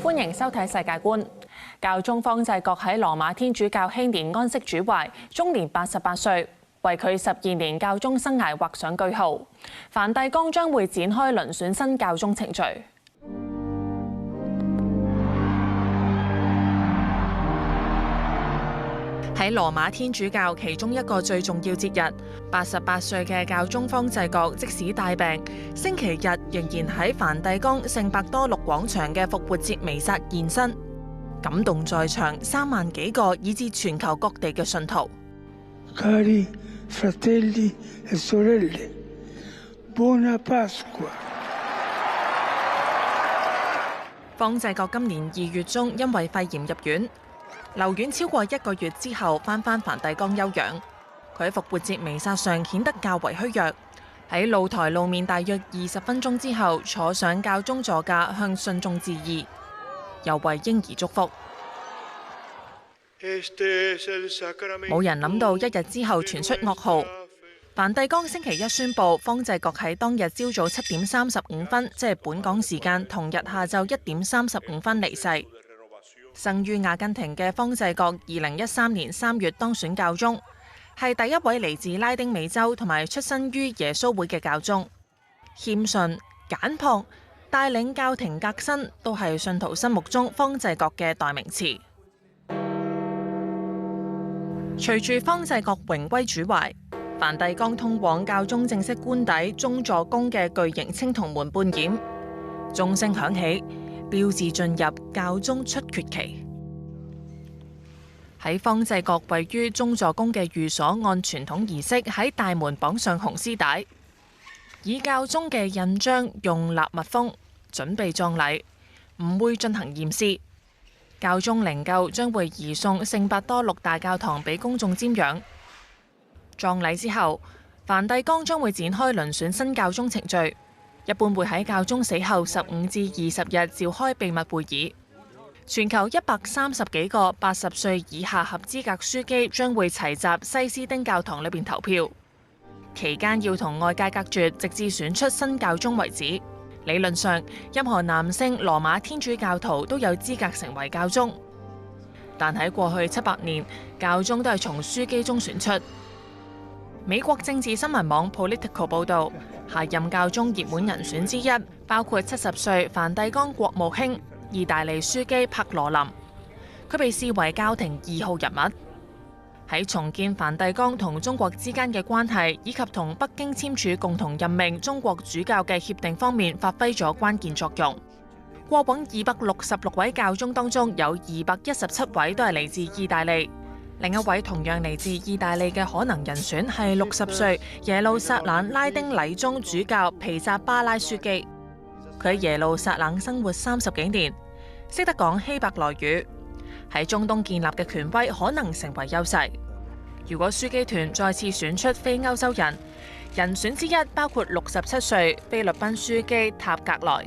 歡迎收睇《世界觀》。教宗方濟各喺羅馬天主教禧年安息主懷，終年88歲，為佢12年教宗生涯畫上句號。梵蒂岡將會展開遴選新教宗程序。喺羅馬天主教其中一個最重要節日，88歲嘅教宗方濟各即使帶病，星期日仍然喺梵蒂岡聖伯多祿廣場嘅復活節彌撒現身，感動在場3萬幾個以至全球各地嘅信徒。Cari fratelli e sorelle, buona Pasqua。方濟各今年2月中因為肺炎入院。留院超過1個月之後，返梵蒂岡休養。佢喺復活節彌撒上顯得較為虛弱，喺露台露面大約20分鐘之後，坐上教宗座駕向信眾致意，又為嬰兒祝福。冇人諗到1日之後傳出噩耗，梵蒂岡星期一宣布，方濟各喺當日朝早7點35分，即係本港時間同日下晝1點35分離世。生於阿根廷嘅方濟各，2013年3月當選教宗，係第一位嚟自拉丁美洲同埋出身於耶穌會嘅教宗。謙遜、簡樸、帶領教廷革新，都係信徒心目中方濟各嘅代名詞。隨住方濟各榮歸主懷，梵蒂岡通往教宗正式官邸宗座宮嘅巨型青銅門半掩，鐘聲響起，標誌進入教宗出缺期。喺方濟各位於宗座宮嘅寓所，按傳統儀式喺大門綁上紅絲帶，以教宗嘅印章用蠟密封，準備葬禮，唔會進行驗屍。教宗靈柩將會移送聖伯多祿大教堂俾公眾瞻仰。葬禮之後，梵蒂岡將會展開遴選新教宗程序。一般會喺教宗死後15至20日召開秘密會議。全球130幾個80歲以下合資格樞機將會齊集西斯丁教堂裏邊投票，期間要同外界隔絕，直至選出新教宗為止。理論上，任何男性羅馬天主教徒都有資格成為教宗，但喺過去700年，教宗都係從樞機中選出。美國政治新聞網 Politico 報導，下任教宗熱門人選之一包括70歲梵蒂岡國務卿、意大利樞機帕羅林，佢被視為教廷2號人物，喺重建梵蒂岡同中國之間嘅關係，以及同北京簽署共同任命中國主教嘅協定方面發揮咗關鍵作用。過往266位教宗當中，有217位都係嚟自意大利。另一位同樣嚟自意大利嘅可能人選係60歲耶路撒冷拉丁禮宗主教皮扎巴拉樞機。佢喺耶路撒冷生活30幾年，識得講希伯來語，喺中東建立嘅權威可能成為優勢。如果樞機團再次選出非歐洲人，人選之一包括67歲菲律賓樞機塔格萊。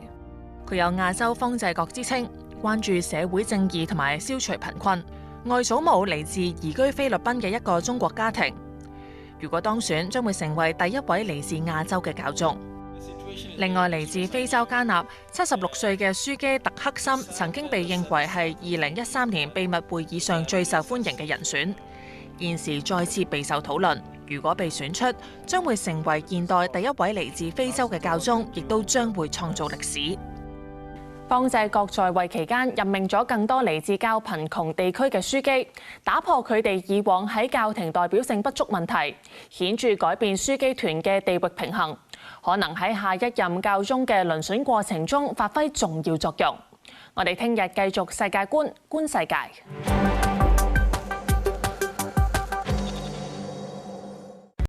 佢有亞洲方濟各之稱，關注社會正義同埋消除貧困。外祖母嚟自移居菲律賓嘅一個中國家庭。如果當選，將會成為第一位嚟自亞洲嘅教宗。另外，嚟自非洲加納76歲嘅樞機特克森，曾經被認為係2013年秘密會議上最受歡迎嘅人選，現時再次備受討論。如果被選出，將會成為現代第一位嚟自非洲嘅教宗，亦都將會創造歷史。方濟各在位期間任命咗更多嚟自較貧窮地區嘅樞機，打破佢哋以往喺教廷代表性不足問題，顯著改變樞機團嘅地域平衡，可能喺下一任教宗嘅遴選過程中發揮重要作用。我哋聽日繼續世界觀，觀世界。